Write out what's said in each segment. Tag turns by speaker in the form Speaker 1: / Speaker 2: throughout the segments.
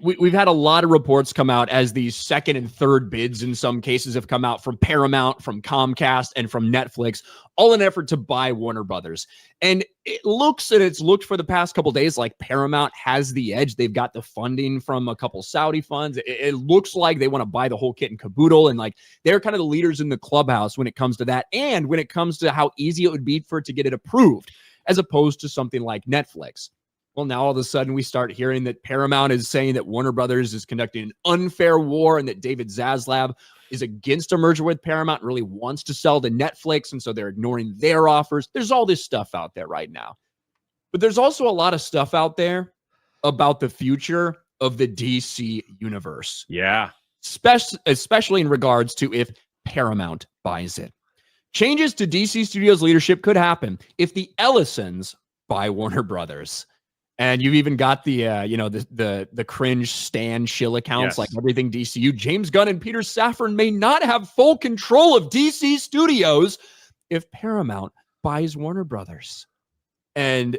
Speaker 1: we've had a lot of reports come out as these second and third bids in some cases have come out from Paramount, from Comcast, and from Netflix, all in an effort to buy Warner Brothers. And it's looked for the past couple of days like Paramount has the edge. They've got the funding from a couple Saudi funds. It looks like they want to buy the whole kit and caboodle, and like they're kind of the leaders in the clubhouse when it comes to that, and when it comes to how easy it would be for it to get it approved, as opposed to something like Netflix. Well, now all of a sudden we start hearing that Paramount is saying that Warner Brothers is conducting an unfair war and that David Zaslav is against a merger with Paramount and really wants to sell to Netflix, and so they're ignoring their offers. There's all this stuff out there right now. But there's also a lot of stuff out there about the future of the DC universe.
Speaker 2: Yeah.
Speaker 1: Especially in regards to if Paramount buys it. Changes to DC Studios leadership could happen if the Ellisons buy Warner Brothers. And you've even got the the cringe Stan Shill accounts, like everything DCU. James Gunn and Peter Safran may not have full control of DC Studios if Paramount buys Warner Brothers. And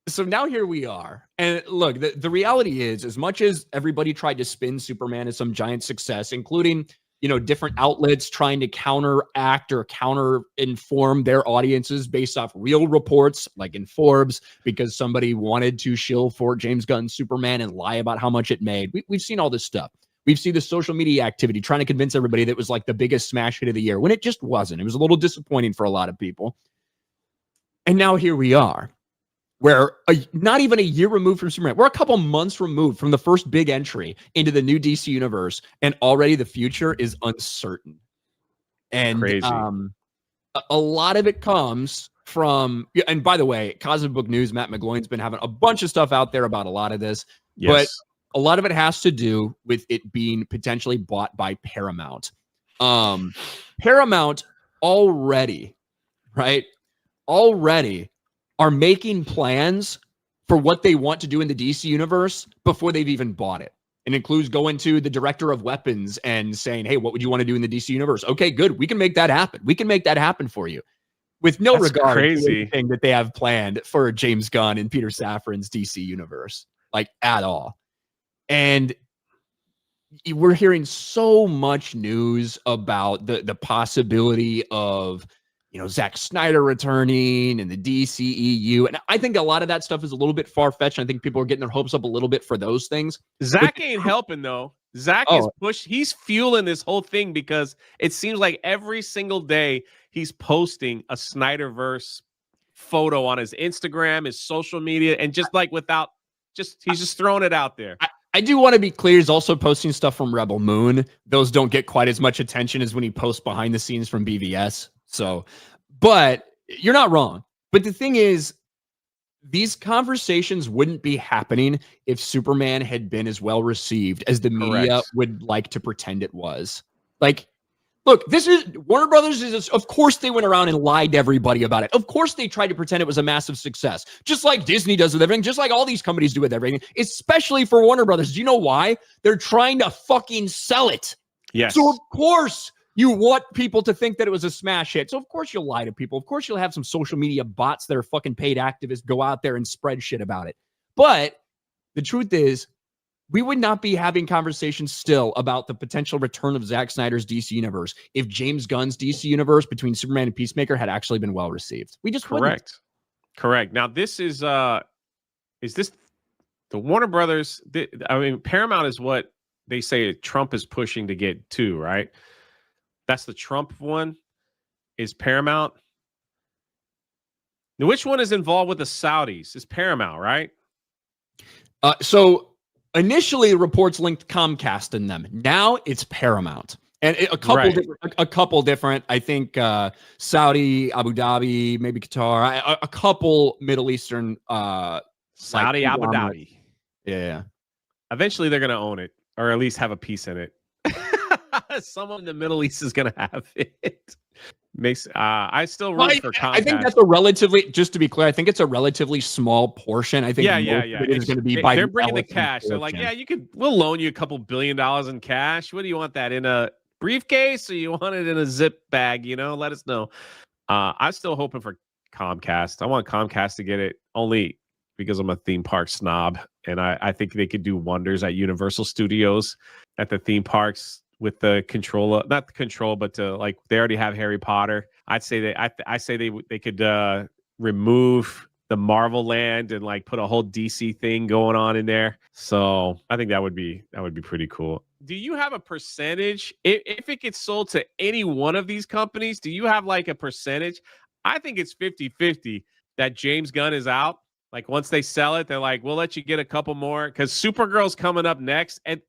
Speaker 1: so now here we are. And look, the reality is, as much as everybody tried to spin Superman as some giant success, including different outlets trying to counteract or counter-inform their audiences based off real reports, like in Forbes, because somebody wanted to shill for James Gunn's Superman and lie about how much it made. We've seen all this stuff. We've seen the social media activity trying to convince everybody that it was like the biggest smash hit of the year, when it just wasn't. It was a little disappointing for a lot of people. And now here we are, where not even a year removed from Superman, we're a couple months removed from the first big entry into the new DC universe, and already the future is uncertain. And
Speaker 2: crazy.
Speaker 1: A lot of it comes from, and by the way, Cosmic Book News, Matt McGloin's been having a bunch of stuff out there about a lot of this, but a lot of it has to do with it being potentially bought by Paramount. Paramount already are making plans for what they want to do in the DC universe before they've even bought it. It includes going to the director of weapons and saying, hey, what would you want to do in the DC universe? Okay, good. We can make that happen. We can make that happen for you. With no regard to anything that they have planned for James Gunn and Peter Safran's DC universe, like at all. And we're hearing so much news about the possibility of Zack Snyder returning and the DCEU. And I think a lot of that stuff is a little bit far-fetched. I think people are getting their hopes up a little bit for those things.
Speaker 2: Zach ain't helping, though. Zach is he's fueling this whole thing, because it seems like every single day he's posting a Snyderverse photo on his Instagram, his social media, and just like he's just throwing it out there.
Speaker 1: I do want to be clear, he's also posting stuff from Rebel Moon. Those don't get quite as much attention as when he posts behind the scenes from BVS. So, but you're not wrong. But the thing is, these conversations wouldn't be happening if Superman had been as well received as the media would like to pretend it was. Like, look, this is Warner Brothers of course they went around and lied to everybody about it. Of course they tried to pretend it was a massive success, just like Disney does with everything, just like all these companies do with everything, especially for Warner Brothers. Do you know why? They're trying to fucking sell it.
Speaker 2: Yes.
Speaker 1: So of course you want people to think that it was a smash hit. So of course you'll lie to people. Of course you'll have some social media bots that are fucking paid activists go out there and spread shit about it. But the truth is, we would not be having conversations still about the potential return of Zack Snyder's DC universe if James Gunn's DC universe between Superman and Peacemaker had actually been well received. We just wouldn't.
Speaker 2: Correct. Now this is this the Warner Brothers? Paramount is what they say Trump is pushing to get to, right? That's the Trump one, is Paramount. Now, which one is involved with the Saudis? It's Paramount, right?
Speaker 1: So initially reports linked Comcast in them. Now it's Paramount. And a couple different, I think Saudi, Abu Dhabi, maybe Qatar, a couple Middle Eastern
Speaker 2: Saudi, Abu Dhabi.
Speaker 1: Yeah.
Speaker 2: Eventually they're going to own it, or at least have a piece in it. Someone in the Middle East is going to have it. I still root for Comcast.
Speaker 1: I think that's a relatively, just to be clear, I think it's a relatively small portion. I think
Speaker 2: it
Speaker 1: is going to be
Speaker 2: they're bringing the cash. They're like, we'll loan you a couple $1 billion in cash. What do you want that in a briefcase, or you want it in a zip bag? Let us know. I'm still hoping for Comcast. I want Comcast to get it. Only because I'm a theme park snob, and I think they could do wonders at Universal Studios at the theme parks with the control, not the control, but to like they already have Harry Potter. I'd say I say they could remove the Marvel land and like put a whole DC thing going on in there. So I think that would be pretty cool. Do you have a percentage if it gets sold to any one of these companies? Do you have like a percentage? I think it's 50-50 that James Gunn is out. Like once they sell it, they're like, we'll let you get a couple more because Supergirl's coming up next. And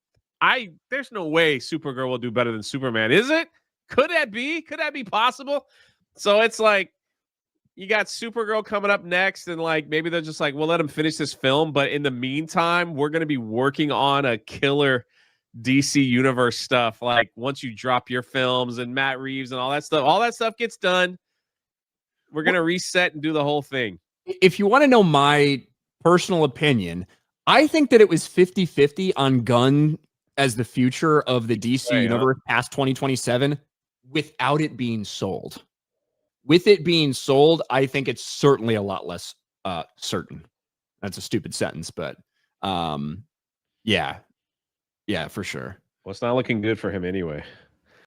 Speaker 2: there's no way Supergirl will do better than Superman, is it? Could that be? Could that be possible? So it's like you got Supergirl coming up next, and like maybe they're just like, we'll let him finish this film, but in the meantime, we're gonna be working on a killer DC universe stuff. Like once you drop your films and Matt Reeves and all that stuff gets done, we're gonna reset and do the whole thing.
Speaker 1: If you want to know my personal opinion, I think that it was 50-50 on Gunn as the future of the DC universe past 2027 without it being sold. With it being sold, I think it's certainly a lot less certain. That's a stupid sentence, but yeah, for sure.
Speaker 2: Well, it's not looking good for him anyway.